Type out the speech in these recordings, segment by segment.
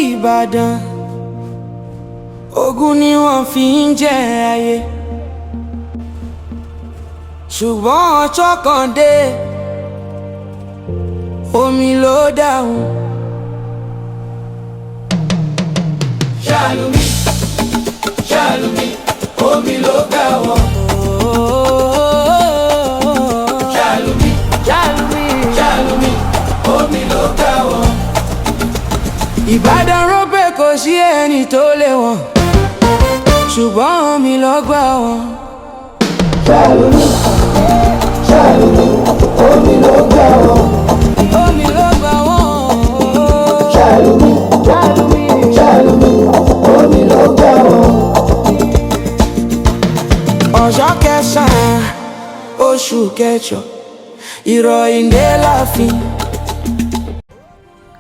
Ìbàdàn, ogun ni wọ́n fi ń jẹ ayé. Ṣùgbọ́n ọjọ́ kan dé, omi ló dáhùn. Jalumi, Jalumi, omi ló gbà wọ́n. Jalumi, Jalumi, Jalumi, omi ló gbà wọ́n. Ìbàdàn rò pé kò sí ẹni tó lé wọn, ṣùgbọ́n omi ló gbà wọ́n. Jalumi, Jalumi, omi ló gbà wọ́n. Omi ló gbà wọ́n. Jalumi, Jalumi, Jalumi, omi ló gbà wọ́n. Ọjọ́ kẹsàn-án oṣù kẹjọ, ìròyìn dé láàfin.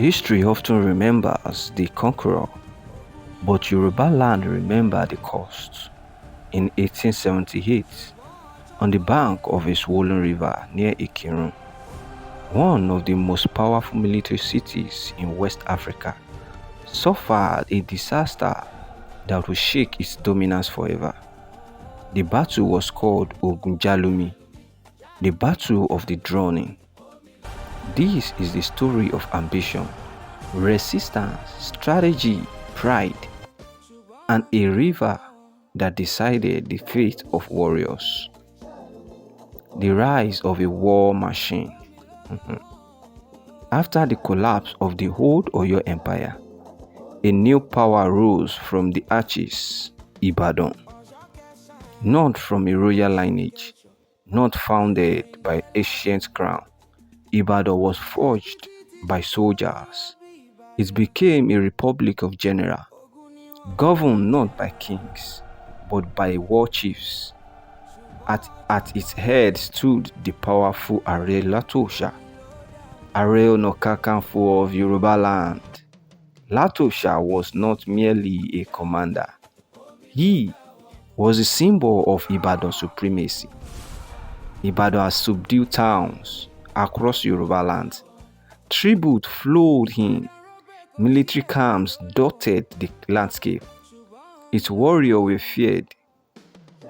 History often remembers the conqueror, but Yorubaland remember the cost. In 1878, on the bank of a swollen river near Ikirun, one of the most powerful military cities in West Africa, suffered a disaster that would shake its dominance forever. The battle was called Jalumi, the Battle of the Drowning. This is the story of ambition, resistance, strategy, pride, and a river that decided the fate of warriors. The rise of a war machine. After the collapse of the old Oyo Empire, a new power rose from the arches, Ibadan. Not from a royal lineage, not founded by ancient crown, Ibadan was forged by soldiers. It became a republic of generals, governed not by kings, but by war chiefs. At its head stood the powerful Are Latosha, Are Onakakanfo of Yorubaland. Latosha was not merely a commander. He was a symbol of Ibadan supremacy. Ibadan has subdued towns across Yorubaland. Tribute flowed in. Military camps dotted the landscape. Its warriors were feared,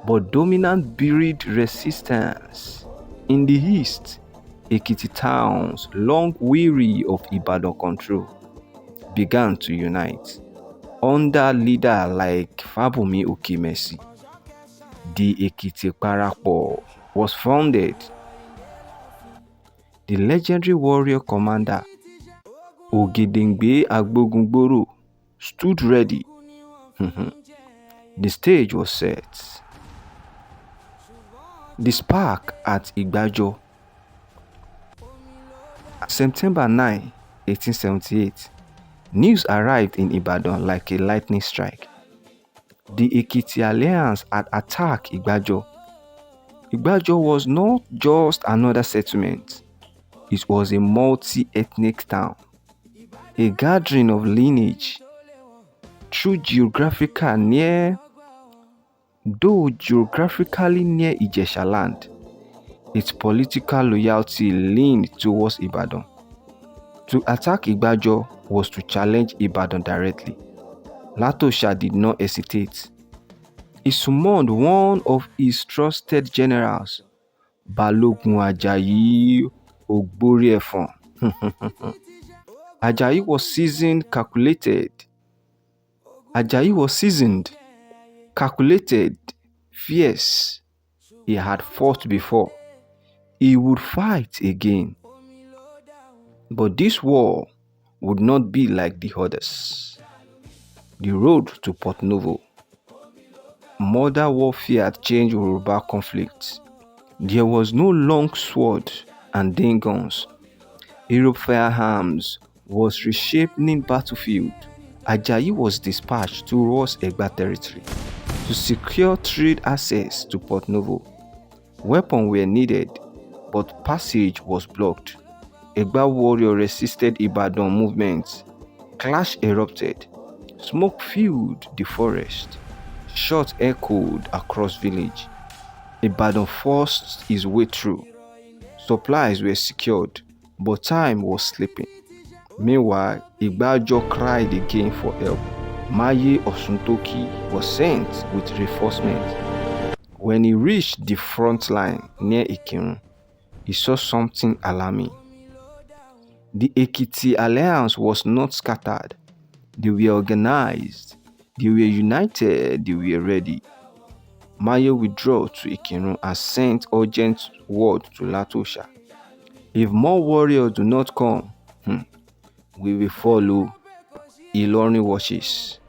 but dominant buried resistance. In the east, Ekiti towns, long weary of Ibadan control, began to unite. Under leader like Fabumi Okemesi, the Ekiti-Parapo was founded. The legendary warrior commander Ogedengbe Agbogungboro stood ready. The stage was set. The spark at Igbajo. September 9, 1878, news arrived in Ibadan like a lightning strike. The Ekiti Alliance had attacked Igbajo. Igbajo was not just another settlement. It was a multi-ethnic town, a gathering of lineage. Though geographically near Ijesha land, its political loyalty leaned towards Ibadan. To attack Igbajo was to challenge Ibadan directly. Latosha did not hesitate. He summoned one of his trusted generals, Balogun Ajayi Ogboriefon. Ajayi was seasoned, calculated, fierce. He had fought before. He would fight again. But this war would not be like the others. The road to Port Novo. Modern warfare had changed Yoruba conflicts. There was no long sword and guns. Europe firearms was reshaping battlefield. Ajayi was dispatched towards Egba territory to secure trade access to Port Novo. Weapons were needed, but passage was blocked. Egba warrior resisted Ibadan movements. Clash erupted. Smoke filled the forest. Shots echoed across village. Ibadan forced his way through. Supplies were secured, but time was slipping. Meanwhile, Igbajo cried again for help. Maye Osuntoki was sent with reinforcements. When he reached the front line near Ikirun, he saw something alarming. The Ekiti alliance was not scattered. They were organized, they were united, they were ready. Maye withdrew to Ikirun and sent urgent word to Latosha. If more warriors do not come, we will follow. Ilorin watches.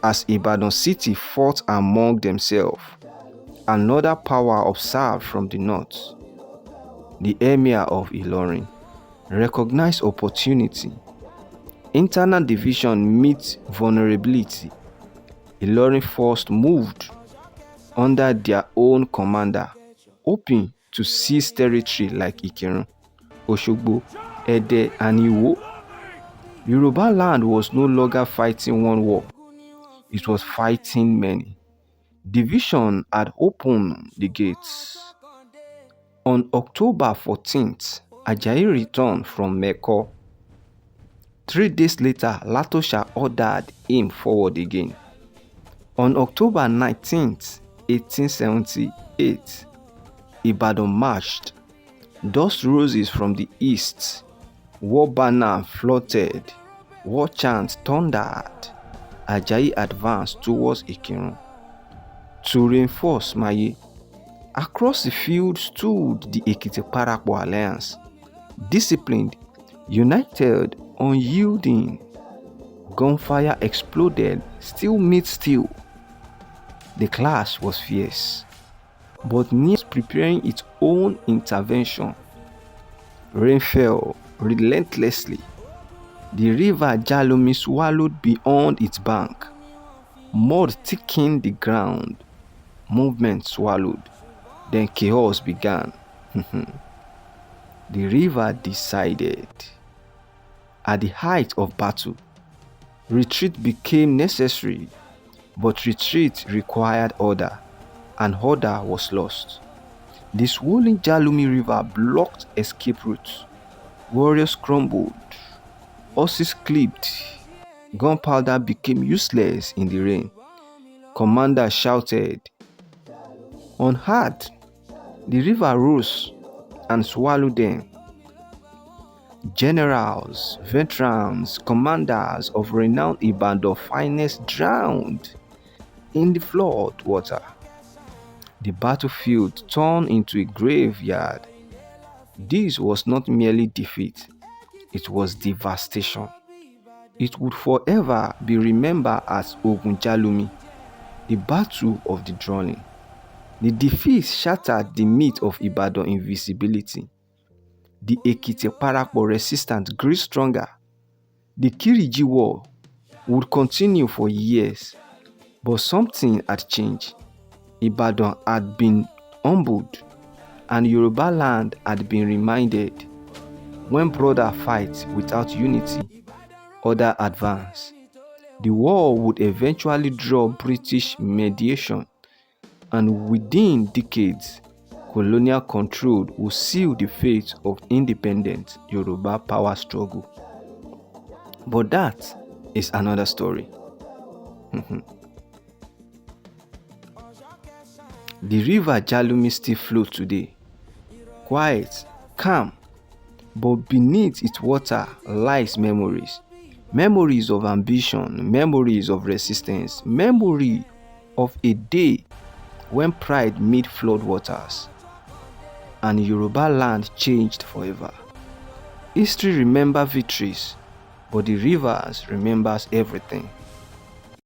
As Ibadan city fought among themselves, another power observed from the north. The emir of Ilorin recognized opportunity. Internal division meets vulnerability. Ilorin first moved under their own commander, hoping to seize territory like Ikirun, Oshogbo, Ede, and Iwo. Yorubaland was no longer fighting one war, it was fighting many. Division had opened the gates. On October 14th, Ajayi returned from Meko. 3 days later, Latosha ordered him forward again. On October 19th, 1878, Ibadan marched. Dust roses from the east. War banner floated. War chants thundered. Ajayi advanced towards Ikirun to reinforce Maye. Across the field stood the Ekiti-Parapo alliance, disciplined, united, unyielding. Gunfire exploded, steel meets steel. The clash was fierce, but near preparing its own intervention. Rain fell relentlessly. The river Jalumi swallowed beyond its bank. Mud thickened the ground. Movement swallowed. Then chaos began. The river decided. At the height of battle, retreat became necessary, but retreat required order, and order was lost. The swollen Jalumi River blocked escape routes. Warriors crumbled. Horses clipped. Gunpowder became useless in the rain. Commander shouted. Unheard, the river rose and swallowed them. Generals, veterans, commanders of renowned Ibadan finest drowned in the flood water. The battlefield turned into a graveyard. This was not merely defeat, it was devastation. It would forever be remembered as Ogun Jalumi, the Battle of the Drowning. The defeat shattered the myth of Ibadan invisibility. The Ekiti-Parapo resistance grew stronger. The Kiriji War would continue for years, but something had changed. Ibadan had been humbled, and Yorubaland had been reminded. When brothers fight without unity, others advance. The war would eventually draw British mediation, and within decades, colonial control would seal the fate of independent Yoruba power struggle. But that is another story. The river Jalumi still flows today, quiet, calm, but beneath its water lies memories. Memories of ambition, memories of resistance, memory of a day when pride met floodwaters and Yorubaland changed forever. History remembers victories, but the rivers remembers everything.